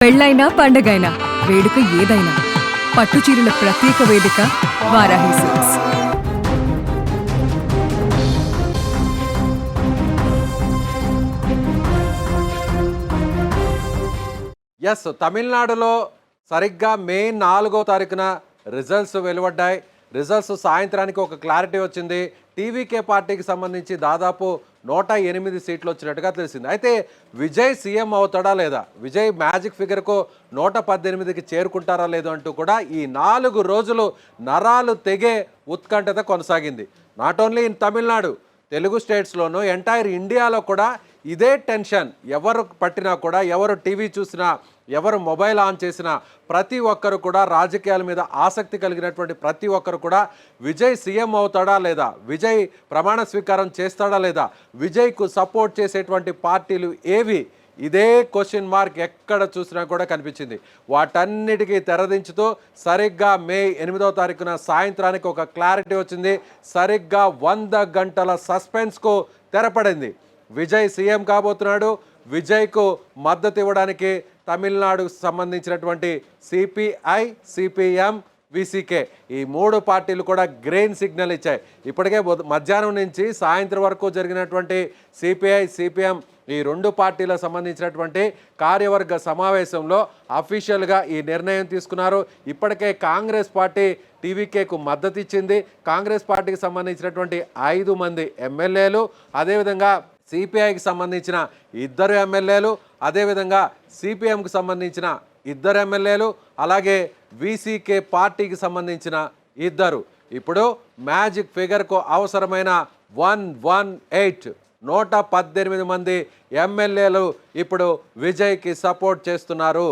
పెళ్ళైనా పండగైనా వేడుక ఏదైనా పట్టుచీరల ప్రత్యేక వేదిక వారాహి సిల్క్స్. ఎస్, తమిళనాడులో సరిగ్గా మే 4వ తారీఖున రిజల్ట్స్ వెలువడ్డాయి. రిజల్ట్స్ సాయంత్రానికి ఒక క్లారిటీ వచ్చింది. టీవీకే పార్టీకి సంబంధించి దాదాపు 108 సీట్లు వచ్చినట్టుగా తెలిసింది. అయితే విజయ్ సీఎం అవుతాడా లేదా, విజయ్ మ్యాజిక్ ఫిగర్కు 118కి చేరుకుంటారా లేదో అంటూ కూడా ఈ 4 రోజులు నరాలు తెగే ఉత్కంఠత కొనసాగింది. Not only in Tamil Nadu, Telugu స్టేట్స్లోనూ ఎంటైర్ ఇండియాలో కూడా ఇదే టెన్షన్. ఎవరు పట్టినా కూడా, ఎవరు టీవీ చూసినా, ఎవరు మొబైల్ ఆన్ చేసినా ప్రతి ఒక్కరు కూడా, రాజకీయాల మీద ఆసక్తి కలిగినటువంటి ప్రతి ఒక్కరు కూడా విజయ్ సీఎం అవుతాడా లేదా, విజయ్ ప్రమాణ స్వీకారం చేస్తాడా లేదా, విజయ్కు సపోర్ట్ చేసేటువంటి పార్టీలు ఏవి, ఇదే క్వశ్చన్ మార్క్ ఎక్కడ చూసినా కూడా కనిపించింది. వాటన్నిటికీ తెరదించుతూ సరిగ్గా మే 8వ తారీఖున సాయంత్రానికి ఒక క్లారిటీ వచ్చింది. సరిగ్గా 100 గంటల సస్పెన్స్కు తెరపడింది. విజయ్ సీఎం కాబోతున్నాడు. విజయ్కు మద్దతు ఇవ్వడానికి తమిళనాడుకు సంబంధించినటువంటి సిపిఐ, సిపిఎం, విసికే ఈ 3 పార్టీలు కూడా గ్రీన్ సిగ్నల్ ఇచ్చాయి. ఇప్పటికే మధ్యాహ్నం నుంచి సాయంత్రం వరకు జరిగినటువంటి సిపిఐ, సిపిఎం ఈ 2 పార్టీలకు సంబంధించినటువంటి కార్యవర్గ సమావేశంలో అఫీషియల్గా ఈ నిర్ణయం తీసుకున్నారు. ఇప్పటికే కాంగ్రెస్ పార్టీ టీవీకేకు మద్దతు ఇచ్చింది. కాంగ్రెస్ పార్టీకి సంబంధించినటువంటి 5 మంది ఎమ్మెల్యేలు, అదేవిధంగా సిపిఐకి సంబంధించిన 2 ఎమ్మెల్యేలు, అదేవిధంగా సిపిఎంకి సంబంధించిన 2 ఎమ్మెల్యేలు, అలాగే విసికే పార్టీకి సంబంధించిన 2. ఇప్పుడు మ్యాజిక్ ఫిగర్కు అవసరమైన 118 మంది ఎమ్మెల్యేలు ఇప్పుడు విజయ్కి సపోర్ట్ చేస్తున్నారు.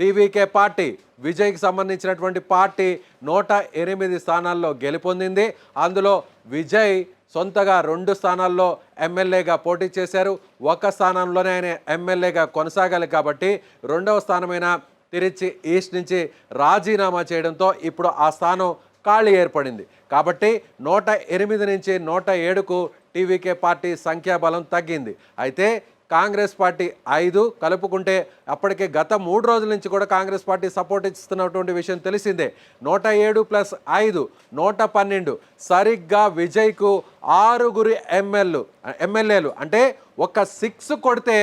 టీవీకే పార్టీ, విజయ్కి సంబంధించినటువంటి పార్టీ 108 స్థానాల్లో గెలుపొందింది. అందులో విజయ్ సొంతగా 2 స్థానాల్లో ఎమ్మెల్యేగా పోటీ చేశారు. 1 స్థానంలోనే ఆయన ఎమ్మెల్యేగా కొనసాగాలి కాబట్టి 2వ స్థానమైన తిరుచి ఈస్ట్ నుంచి రాజీనామా చేయడంతో ఇప్పుడు ఆ స్థానం ఖాళీ ఏర్పడింది. కాబట్టి 108 నుంచి 107కు టీవీకే పార్టీ సంఖ్యాబలం తగ్గింది. అయితే కాంగ్రెస్ పార్టీ 5 కలుపుకుంటే అప్పటికే గత 3 రోజుల నుంచి కూడా కాంగ్రెస్ పార్టీ సపోర్ట్ ఇస్తున్నటువంటి విషయం తెలిసిందే. 107 + 5 112. సరిగ్గా విజయ్కు 6 ఎమ్మెల్యేలు అంటే ఒక 6 కొడితే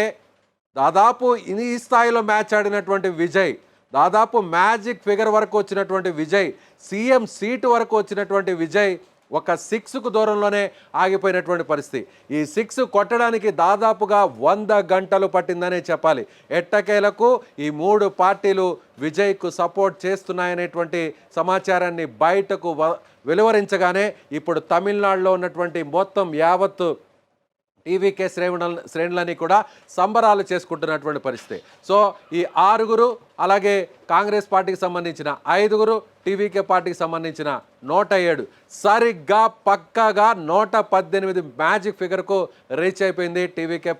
దాదాపు ఈ స్థాయిలో మ్యాచ్ ఆడినటువంటి విజయ్, దాదాపు మ్యాజిక్ ఫిగర్ వరకు వచ్చినటువంటి విజయ్, సీఎం సీటు వరకు వచ్చినటువంటి విజయ్ ఒక 6కు దూరంలోనే ఆగిపోయినటువంటి పరిస్థితి. ఈ 6 కొట్టడానికి దాదాపుగా 100 గంటలు పట్టిందనే చెప్పాలి. ఎట్టకేలకు ఈ 3 పార్టీలు విజయ్కు సపోర్ట్ చేస్తున్నాయనేటువంటి సమాచారాన్ని బయటకు వెలువరించగానే ఇప్పుడు తమిళనాడులో ఉన్నటువంటి మొత్తం యావత్తు టీవీకే శ్రేణులని కూడా సంబరాలు చేసుకుంటున్నటువంటి పరిస్థితి. సో ఈ 6, అలాగే కాంగ్రెస్ పార్టీకి సంబంధించిన 5, టీవీకే పార్టీకి సంబంధించిన 107, సరిగ్గా పక్కాగా 118 మ్యాజిక్ ఫిగర్కు రీచ్ అయిపోయింది టీవీకే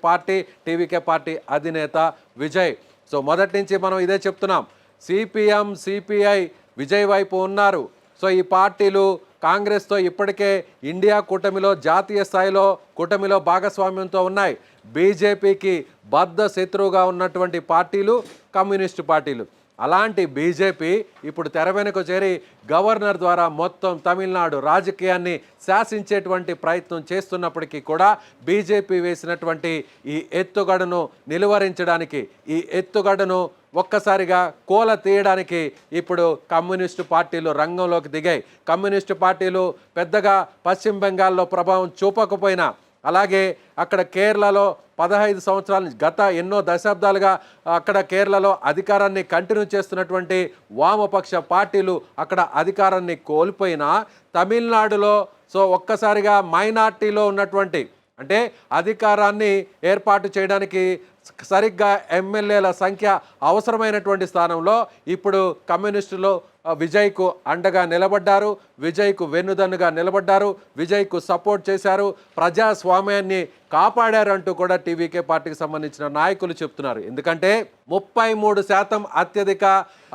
పార్టీ అధినేత విజయ్. సో మొదటి నుంచి మనం ఇదే చెప్తున్నాం, సిపిఎం, సిపిఐ విజయ్ వైపు ఉన్నారు. సో ఈ పార్టీలు కాంగ్రెస్తో ఇప్పటికే ఇండియా కూటమిలో, జాతీయ స్థాయిలో కూటమిలో భాగస్వామ్యంతో ఉన్నాయి. బీజేపీకి బద్ధ శత్రువుగా ఉన్నటువంటి పార్టీలు కమ్యూనిస్టు పార్టీలు. అలాంటి బీజేపీ ఇప్పుడు తెర వెనుక చేరి గవర్నర్ ద్వారా మొత్తం తమిళనాడు రాజకీయాన్ని శాసించేటువంటి ప్రయత్నం చేస్తున్నప్పటికీ కూడా బీజేపీ వేసినటువంటి ఈ ఎత్తుగడను నిలువరించడానికి, ఈ ఎత్తుగడను ఒక్కసారిగా కోల తీయడానికి ఇప్పుడు కమ్యూనిస్టు పార్టీలు రంగంలోకి దిగాయి. కమ్యూనిస్టు పార్టీలు పెద్దగా పశ్చిమ బెంగాల్లో ప్రభావం చూపకపోయినా, అలాగే అక్కడ కేరళలో 15 సంవత్సరాలు, గత ఎన్నో దశాబ్దాలుగా అక్కడ కేరళలో అధికారాన్ని కంటిన్యూ చేస్తున్నటువంటి వామపక్ష పార్టీలు అక్కడ అధికారాన్ని కోల్పోయినా, తమిళనాడులో సో ఒక్కసారిగా మైనార్టీలో ఉన్నటువంటి, అంటే అధికారాన్ని ఏర్పాటు చేయడానికి సరిగ్గా ఎమ్మెల్యేల సంఖ్య అవసరమైనటువంటి స్థానంలో ఇప్పుడు కమ్యూనిస్టులు విజయ్కు అండగా నిలబడ్డారు, విజయ్కు వెన్నుదన్నుగా నిలబడ్డారు, విజయ్కు సపోర్ట్ చేశారు, ప్రజాస్వామ్యాన్ని కాపాడారంటూ కూడా టీవీకే పార్టీకి సంబంధించిన నాయకులు చెప్తున్నారు. ఎందుకంటే 33% అత్యధిక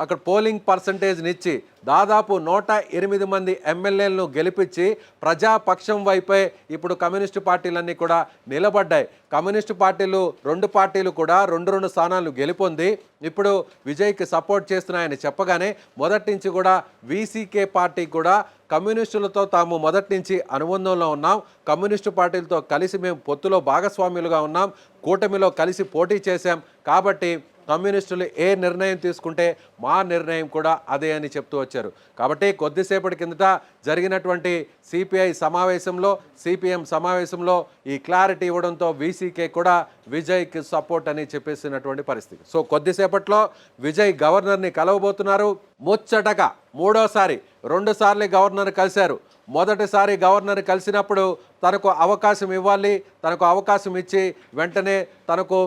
అక్కడ పోలింగ్ పర్సంటేజ్నిచ్చి దాదాపు 108 మంది ఎమ్మెల్యేలను గెలిపించి ప్రజాపక్షం వైపే ఇప్పుడు కమ్యూనిస్టు పార్టీలన్నీ కూడా నిలబడ్డాయి. కమ్యూనిస్టు పార్టీలు 2 పార్టీలు పార్టీలు కూడా రెండు స్థానాలు గెలుపొంది ఇప్పుడు విజయ్కి సపోర్ట్ చేస్తున్నాయని చెప్పగానే మొదటి నుంచి కూడా వీసీకే పార్టీ కూడా కమ్యూనిస్టులతో తాము మొదటి నుంచి అనుబంధంలో ఉన్నాం, కమ్యూనిస్టు పార్టీలతో కలిసి మేము పొత్తులో భాగస్వామ్యులుగా ఉన్నాం, కూటమిలో కలిసి పోటీ చేశాం, కాబట్టి కమ్యూనిస్టులు ఏ నిర్ణయం తీసుకుంటే మా నిర్ణయం కూడా అదే అని చెప్తూ వచ్చారు. కాబట్టి కొద్దిసేపటి కిందట జరిగినటువంటి సిపిఐ సమావేశంలో, సిపిఎం సమావేశంలో ఈ క్లారిటీ ఇవ్వడంతో వీసీకే కూడా విజయ్కి సపోర్ట్ అని చెప్పేసినటువంటి పరిస్థితి. సో కొద్దిసేపట్లో విజయ్ గవర్నర్ని కలవబోతున్నారు. ముచ్చటగా మూడోసారి, 2 సార్లు గవర్నర్ కలిశారు. మొదటిసారి గవర్నర్ కలిసినప్పుడు తనకు అవకాశం ఇవ్వాలి, తనకు అవకాశం ఇచ్చి వెంటనే తనకు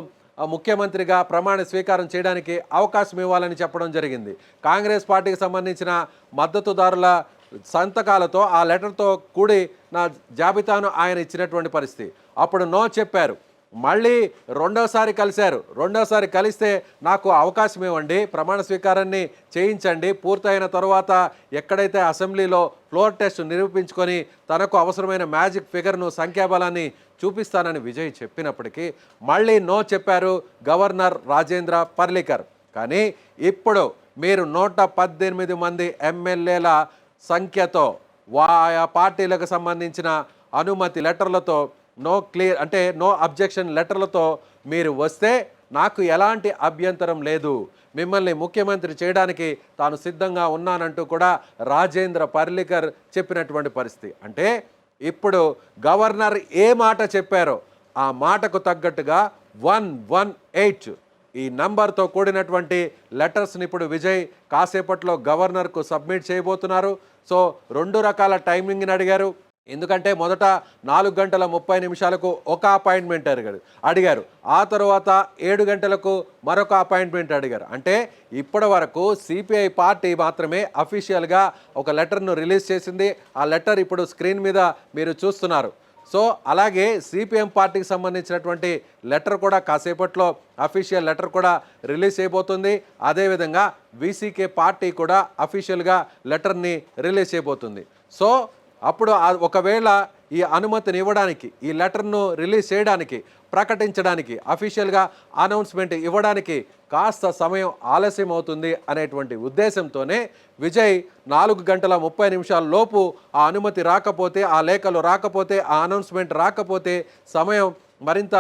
ముఖ్యమంత్రిగా ప్రమాణ స్వీకారం చేయడానికి అవకాశం ఇవ్వాలని చెప్పడం జరిగింది. కాంగ్రెస్ పార్టీకి సంబంధించిన మద్దతుదారుల సంతకాలతో ఆ లెటర్తో కూడి నా జాబితాను ఆయన ఇచ్చినటువంటి పరిస్థితి. అప్పుడు నో చెప్పారు. మళ్ళీ రెండోసారి కలిశారు. రెండోసారి కలిస్తే నాకు అవకాశం ఇవ్వండి, ప్రమాణ స్వీకారాన్ని చేయించండి, పూర్తయిన తర్వాత ఎక్కడైతే అసెంబ్లీలో ఫ్లోర్ టెస్ట్ నిరూపించుకొని తనకు అవసరమైన మ్యాజిక్ ఫిగర్ను, సంఖ్యాబలాన్ని చూపిస్తానని విజయ్ చెప్పినప్పటికీ మళ్ళీ నో చెప్పారు గవర్నర్ రాజేంద్ర పర్లికర్. కానీ ఇప్పుడు మీరు 118 మంది ఎమ్మెల్యేల సంఖ్యతో ఆయా పార్టీలకు సంబంధించిన అనుమతి లెటర్లతో నో అబ్జెక్షన్ లెటర్లతో మీరు వస్తే నాకు ఎలాంటి అభ్యంతరం లేదు, మిమ్మల్ని ముఖ్యమంత్రి చేయడానికి తాను సిద్ధంగా ఉన్నానంటూ కూడా రాజేంద్ర పర్లికర్ చెప్పినటువంటి పరిస్థితి. అంటే ఇప్పుడు గవర్నర్ ఏ మాట చెప్పారో ఆ మాటకు తగ్గట్టుగా 118 ఈ నంబర్తో కూడినటువంటి లెటర్స్ని ఇప్పుడు విజయ్ కాసేపట్లో గవర్నర్కు సబ్మిట్ చేయబోతున్నారు. సో 2 రకాల టైమింగ్ని అడిగారు. ఎందుకంటే మొదట 4:30 ఒక అపాయింట్మెంట్ అడిగారు, ఆ తర్వాత 7 గంటలకు మరొక అపాయింట్మెంట్ అడిగారు. అంటే ఇప్పటి వరకు సిపిఐ పార్టీ మాత్రమే అఫీషియల్గా ఒక లెటర్ను రిలీజ్ చేసింది. ఆ లెటర్ ఇప్పుడు స్క్రీన్ మీద మీరు చూస్తున్నారు. సో అలాగే సిపిఎం పార్టీకి సంబంధించినటువంటి లెటర్ కూడా కాసేపట్లో అఫీషియల్ లెటర్ కూడా రిలీజ్ చేయబోతుంది. అదేవిధంగా వీసీకే పార్టీ కూడా అఫీషియల్గా లెటర్ని రిలీజ్ చేయబోతుంది. సో అప్పుడు ఒకవేళ ఈ అనుమతిని ఇవ్వడానికి, ఈ లెటర్ను రిలీజ్ చేయడానికి, ప్రకటించడానికి, అఫీషియల్గా అనౌన్స్మెంట్ ఇవ్వడానికి కాస్త సమయం ఆలస్యం అవుతుంది అనేటువంటి ఉద్దేశంతోనే విజయ్ 4:30 లోపు ఆ అనుమతి రాకపోతే, ఆ లేఖలు రాకపోతే, ఆ అనౌన్స్మెంట్ రాకపోతే సమయం మరింత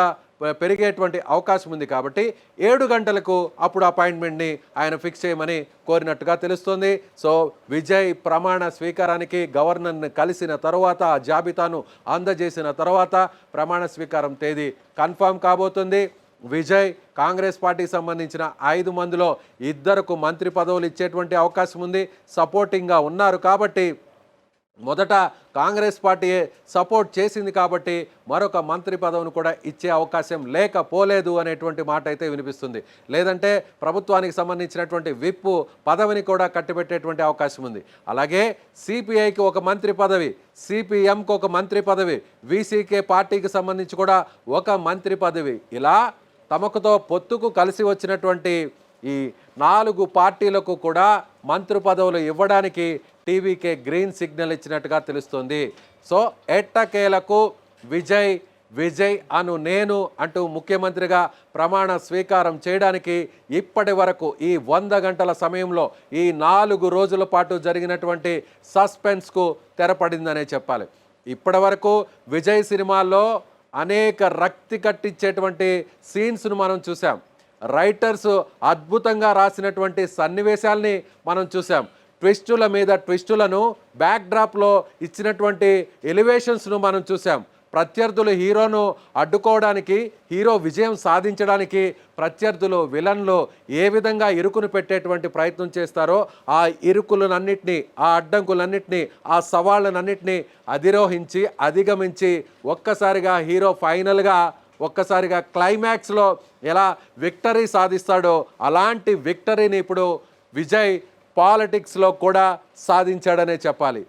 పెరిగేటువంటి అవకాశం ఉంది. కాబట్టి 7 గంటలకు అప్పుడు అపాయింట్మెంట్ని ఆయన ఫిక్స్ చేయమని కోరినట్టుగా తెలుస్తుంది. సో విజయ్ ప్రమాణ స్వీకారానికి గవర్నర్ని కలిసిన తర్వాత, ఆ జాబితాను అందజేసిన తర్వాత ప్రమాణ స్వీకారం తేదీ కన్ఫర్మ్ కాబోతుంది. విజయ్ కాంగ్రెస్ పార్టీకి సంబంధించిన 5 మందిలో 2 మంత్రి పదవులు ఇచ్చేటువంటి అవకాశం ఉంది. సపోర్టింగ్గా ఉన్నారు కాబట్టి, మొదట కాంగ్రెస్ పార్టీ సపోర్ట్ చేసింది కాబట్టి మరొక మంత్రి పదవిని కూడా ఇచ్చే అవకాశం లేకపోలేదు అనేటువంటి మాట అయితే వినిపిస్తుంది. లేదంటే ప్రభుత్వానికి సంబంధించినటువంటి విప్ పదవిని కూడా కట్టిపెట్టేటువంటి అవకాశం ఉంది. అలాగే సిపిఐకి ఒక మంత్రి పదవి, సిపిఎంకి ఒక మంత్రి పదవి, వీసీకే పార్టీకి సంబంధించి కూడా ఒక మంత్రి పదవి, ఇలా తమకుతో పొత్తుకు కలిసి వచ్చినటువంటి ఈ 4 పార్టీలకు కూడా మంత్రి పదవులు ఇవ్వడానికి టీవీకే గ్రీన్ సిగ్నల్ ఇచ్చినట్టుగా తెలుస్తుంది. సో ఎట్టకేలకు విజయ్ అను నేను అంటూ ముఖ్యమంత్రిగా ప్రమాణ స్వీకారం చేయడానికి ఇప్పటి వరకు ఈ 100 గంటల సమయంలో ఈ 4 రోజుల పాటు జరిగినటువంటి సస్పెన్స్కు తెరపడిందనే చెప్పాలి. ఇప్పటి వరకు విజయ్ సినిమాల్లో అనేక రక్తి కట్టించేటువంటి సీన్స్ను మనం చూసాం. రైటర్స్ అద్భుతంగా రాసినటువంటి సన్నివేశాల్ని మనం చూసాం. ట్విస్టుల మీద ట్విస్టులను బ్యాక్డ్రాప్లో ఇచ్చినటువంటి ఎలివేషన్స్ను మనం చూసాం. ప్రత్యర్థులు హీరోను అడ్డుకోవడానికి, హీరో విజయం సాధించడానికి ప్రత్యర్థులు, విలన్లు ఏ విధంగా ఇరుకును పెట్టేటువంటి ప్రయత్నం చేస్తారో ఆ ఇరుకులనన్నింటినీ, ఆ అడ్డంకులన్నింటినీ, ఆ సవాళ్ళనన్నింటినీ అధిరోహించి అధిగమించి ఒక్కసారిగా హీరో ఫైనల్గా ఒక్కసారిగా క్లైమాక్స్లో ఎలా విక్టరీ సాధిస్తాడో అలాంటి విక్టరీని ఇప్పుడు విజయ్ పాలిటిక్స్లో కూడా సాధించాడనే చెప్పాలి.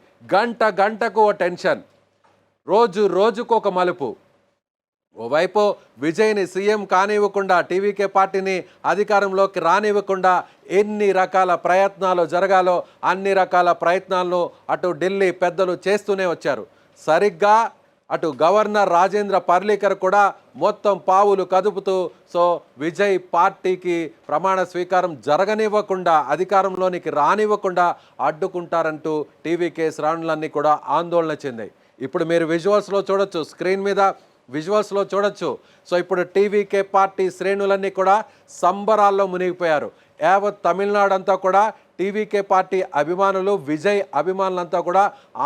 గంటకు ఓ టెన్షన్, రోజుకు ఒక మలుపు. ఓవైపు విజయ్ని సీఎం కానివ్వకుండా, టీవీకే పార్టీని అధికారంలోకి రానివ్వకుండా ఎన్ని రకాల ప్రయత్నాలు జరగాలో అన్ని రకాల ప్రయత్నాలను అటు ఢిల్లీ పెద్దలు చేస్తూనే వచ్చారు. సరిగ్గా అటు గవర్నర్ రాజేంద్ర పర్లీకర్ కూడా మొత్తం పావులు కదుపుతూ సో విజయ్ పార్టీకి ప్రమాణ స్వీకారం జరగనివ్వకుండా, అధికారంలోనికి రానివ్వకుండా అడ్డుకుంటారంటూ టీవీకే శ్రేణులన్నీ కూడా ఆందోళన చెందాయి. ఇప్పుడు మీరు విజువల్స్లో చూడొచ్చు, స్క్రీన్ మీద విజువల్స్లో చూడొచ్చు. సో ఇప్పుడు టీవీకే పార్టీ శ్రేణులన్నీ కూడా సంబరాల్లో మునిగిపోయారు. యావత్ తమిళనాడు అంతా కూడా టీవీకే పార్టీ అభిమానులు, విజయ్ అభిమానులంతా కూడా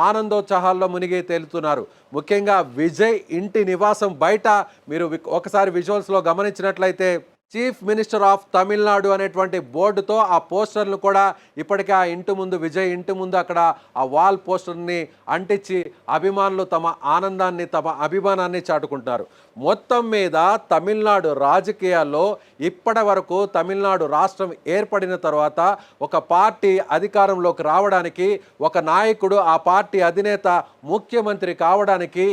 ఆనందోత్సాహాల్లో మునిగి తేలుతున్నారు. ముఖ్యంగా విజయ్ ఇంటి నివాసం బయట మీరు ఒకసారి విజువల్స్లో గమనించినట్లయితే చీఫ్ మినిస్టర్ ఆఫ్ తమిళనాడు అనేటువంటి బోర్డుతో ఆ పోస్టర్లు కూడా ఇప్పటికే ఆ ఇంటి ముందు, విజయ్ ఇంటి ముందు అక్కడ ఆ వాల్ పోస్టర్ని అంటించి అభిమానులు తమ ఆనందాన్ని, తమ అభిమానాన్ని చాటుకుంటున్నారు. మొత్తం మీద తమిళనాడు రాజకీయాల్లో ఇప్పటి వరకు తమిళనాడు రాష్ట్రం ఏర్పడిన తర్వాత ఒక పార్టీ అధికారంలోకి రావడానికి, ఒక నాయకుడు ఆ పార్టీ అధినేత ముఖ్యమంత్రి కావడానికి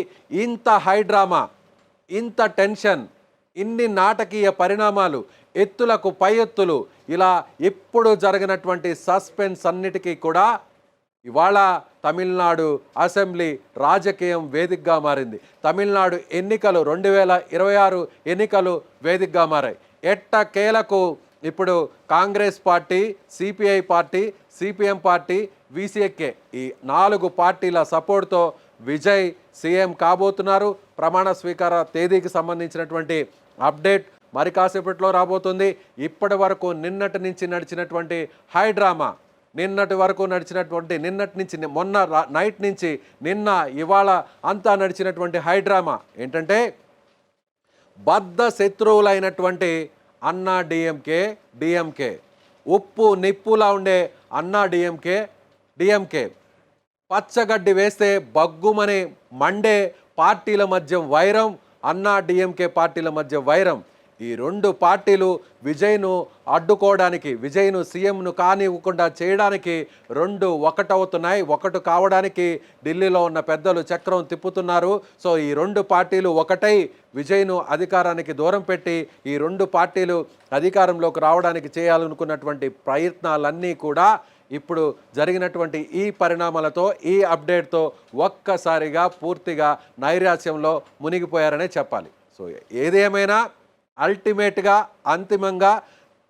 ఇంత హైడ్రామా, ఇంత టెన్షన్, ఇన్ని నాటకీయ పరిణామాలు, ఎత్తులకు పై ఎత్తులు, ఇలా ఎప్పుడు జరిగినటువంటి సస్పెన్స్ అన్నిటికీ కూడా ఇవాళ తమిళనాడు అసెంబ్లీ రాజకీయం వేదికగా మారింది. తమిళనాడు ఎన్నికలు 2026 ఎన్నికలు వేదికగా మారాయి. ఎట్టకేలకు ఇప్పుడు Congress party, CPI party, CPM party, VCK ఈ 4 పార్టీల సపోర్ట్తో విజయ్ సీఎం కాబోతున్నారు. ప్రమాణ స్వీకార తేదీకి సంబంధించినటువంటి అప్డేట్ మరి కాసేపట్లో రాబోతుంది. ఇప్పటి వరకు నిన్నటి నుంచి నడిచినటువంటి హైడ్రామా, నిన్నటి నుంచి మొన్న నైట్ నుంచి నిన్న ఇవాళ అంతా నడిచినటువంటి హైడ్రామా ఏంటంటే బద్ధ శత్రువులైనటువంటి అన్నా డిఎంకే, ఉప్పు నిప్పులా ఉండే అన్నా డిఎంకే పచ్చగడ్డి వేస్తే బగ్గుమని మండే పార్టీల మధ్య వైరం, అన్నా డిఎంకే పార్టీల మధ్య వైరం. ఈ 2 పార్టీలు విజయ్ను అడ్డుకోవడానికి, విజయ్ను సీఎంను కానివ్వకుండా చేయడానికి 2 ఒకటవుతున్నాయి. ఒకటి కావడానికి ఢిల్లీలో ఉన్న పెద్దలు చక్రం తిప్పుతున్నారు. సో ఈ 2 పార్టీలు ఒకటై విజయ్ను అధికారానికి దూరం పెట్టి ఈ 2 పార్టీలు అధికారంలోకి రావడానికి చేయాలనుకున్నటువంటి ప్రయత్నాలన్నీ కూడా ఇప్పుడు జరిగినటువంటి ఈ పరిణామాలతో, ఈ అప్డేట్తో ఒక్కసారిగా పూర్తిగా నైరాశ్యంలో మునిగిపోయారనే చెప్పాలి. సో ఏదేమైనా అల్టిమేట్గా, అంతిమంగా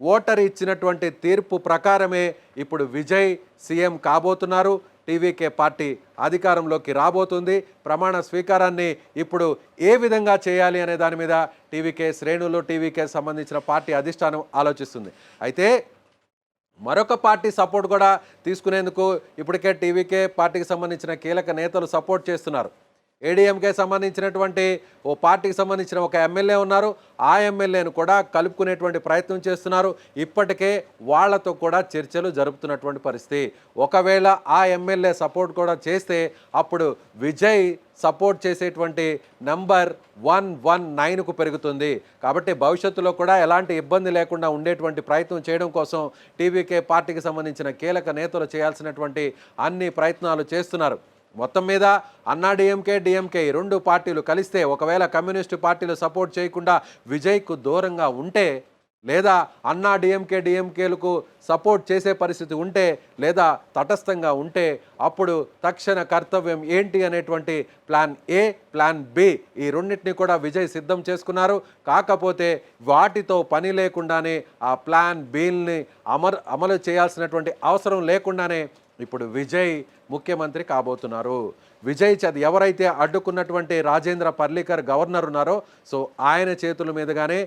ఓటరు ఇచ్చినటువంటి తీర్పు ప్రకారమే ఇప్పుడు విజయ్ సీఎం కాబోతున్నారు. టీవీకే పార్టీ అధికారంలోకి రాబోతుంది. ప్రమాణ స్వీకారాన్ని ఇప్పుడు ఏ విధంగా చేయాలి అనే దాని మీద టీవీకే శ్రేణులు, టీవీకే సంబంధించిన పార్టీ అధిష్టానం ఆలోచిస్తుంది. అయితే మరొక పార్టీ సపోర్ట్ కూడా తీసుకునేందుకు ఇప్పటికే టీవీకే పార్టీకి సంబంధించిన కీలక నేతలు సపోర్ట్ చేస్తున్నారు. ఏడీఎంకే సంబంధించినటువంటి ఓ పార్టీకి సంబంధించిన ఒక ఎమ్మెల్యే ఉన్నారు. ఆ ఎమ్మెల్యేను కూడా కలుపుకునేటువంటి ప్రయత్నం చేస్తున్నారు. ఇప్పటికే వాళ్లతో కూడా చర్చలు జరుపుతున్నటువంటి పరిస్థితి. ఒకవేళ ఆ ఎమ్మెల్యే సపోర్ట్ కూడా చేస్తే అప్పుడు విజయ్ సపోర్ట్ చేసేటువంటి నంబర్ 119కు పెరుగుతుంది. కాబట్టి భవిష్యత్తులో కూడా ఎలాంటి ఇబ్బంది లేకుండా ఉండేటువంటి ప్రయత్నం చేయడం కోసం టీవీకే పార్టీకి సంబంధించిన కీలక నేతలు చేయాల్సినటువంటి అన్ని ప్రయత్నాలు చేస్తున్నారు. మొత్తం మీద అన్నా డిఎంకే 2 పార్టీలు కలిస్తే, ఒకవేళ కమ్యూనిస్టు పార్టీలు సపోర్ట్ చేయకుండా విజయ్కు దూరంగా ఉంటే, లేదా అన్నా డిఎంకేలకు సపోర్ట్ చేసే పరిస్థితి ఉంటే, లేదా తటస్థంగా ఉంటే, అప్పుడు తక్షణ కర్తవ్యం ఏంటి అనేటువంటి ప్లాన్ ఏ, ప్లాన్ బి, ఈ రెండింటిని కూడా విజయ్ సిద్ధం చేసుకున్నారు. కాకపోతే వాటితో పని లేకుండానే ఆ ప్లాన్ బిల్ని అమలు చేయాల్సినటువంటి అవసరం లేకుండానే ఇప్పుడు విజయ్ ముఖ్యమంత్రి కాబోతున్నారు. విజయ్ ఎవరైతే అడ్డుకున్నటువంటి రాజేంద్ర పర్లీకర్ గవర్నర్ ఉన్నారో, సో ఆయన చేతుల మీదుగానే,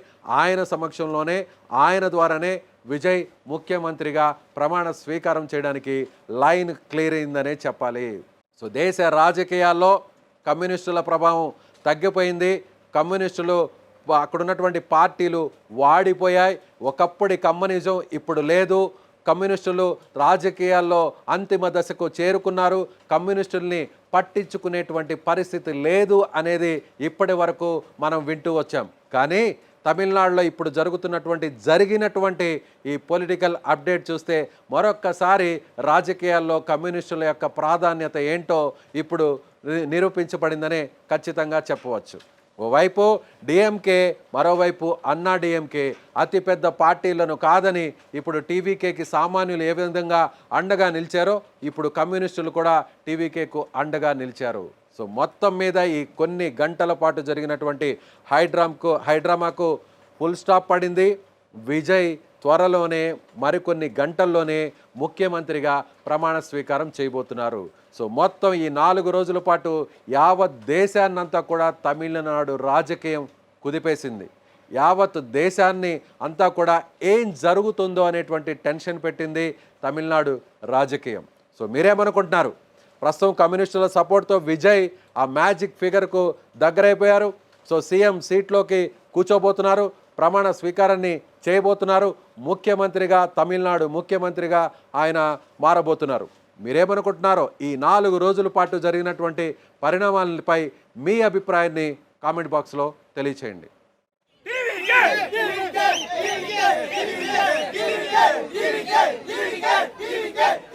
ఆయన సమక్షంలోనే, ఆయన ద్వారానే విజయ్ ముఖ్యమంత్రిగా ప్రమాణ స్వీకారం చేయడానికి లైన్ క్లియర్ అయిందనే చెప్పాలి. సో దేశ రాజకీయాల్లో కమ్యూనిస్టుల ప్రభావం తగ్గిపోయింది. కమ్యూనిస్టులు, అక్కడ ఉన్నటువంటి పార్టీలు వాడిపోయాయి. ఒకప్పటి కమ్యూనిజం ఇప్పుడు లేదు. కమ్యూనిస్టులు రాజకీయాల్లో అంతిమ దశకు చేరుకున్నారు. కమ్యూనిస్టుల్ని పట్టించుకునేటువంటి పరిస్థితి లేదు అనేది ఇప్పటి వరకు మనం వింటూ వచ్చాం. కానీ తమిళనాడులో ఇప్పుడు జరిగినటువంటి ఈ పొలిటికల్ అప్డేట్ చూస్తే మరొక్కసారి రాజకీయాల్లో కమ్యూనిస్టుల యొక్క ప్రాధాన్యత ఏంటో ఇప్పుడు నిరూపించబడిందనే ఖచ్చితంగా చెప్పవచ్చు. ఓవైపు డిఎంకే, మరోవైపు అన్నా డిఎంకే అతిపెద్ద పార్టీలను కాదని ఇప్పుడు టీవీకేకి సామాన్యులు ఏ విధంగా అండగా నిలిచారో ఇప్పుడు కమ్యూనిస్టులు కూడా టీవీకేకు అండగా నిలిచారు. సో మొత్తం మీద ఈ కొన్ని గంటల పాటు జరిగినటువంటి హైడ్రామాకు ఫుల్ స్టాప్ పడింది. విజయ్ త్వరలోనే మరికొన్ని గంటల్లోనే ముఖ్యమంత్రిగా ప్రమాణ స్వీకారం చేయబోతున్నారు. సో మొత్తం ఈ 4 రోజుల పాటు యావత్ దేశాన్నంతా కూడా తమిళనాడు రాజకీయం కుదిపేసింది. యావత్ దేశాన్ని అంతా కూడా ఏం జరుగుతుందో అనేటువంటి టెన్షన్ పెట్టింది తమిళనాడు రాజకీయం. సో మీరేమనుకుంటున్నారు? ప్రస్తుతం కమ్యూనిస్టుల సపోర్ట్తో విజయ్ ఆ మ్యాజిక్ ఫిగర్కు దగ్గరైపోయారు. సో సీఎం సీట్లోకి కూర్చోబోతున్నారు, ప్రమాణ స్వీకారాన్ని చేయబోతున్నారు, ముఖ్యమంత్రిగా తమిళనాడు ముఖ్యమంత్రిగా ఆయన మారబోతున్నారు. మీరేమనుకుంటున్నారో ఈ 4 రోజుల పాటు జరిగినటువంటి పరిణామాలపై మీ అభిప్రాయాన్ని కామెంట్ బాక్స్లో తెలియచేయండి. TVK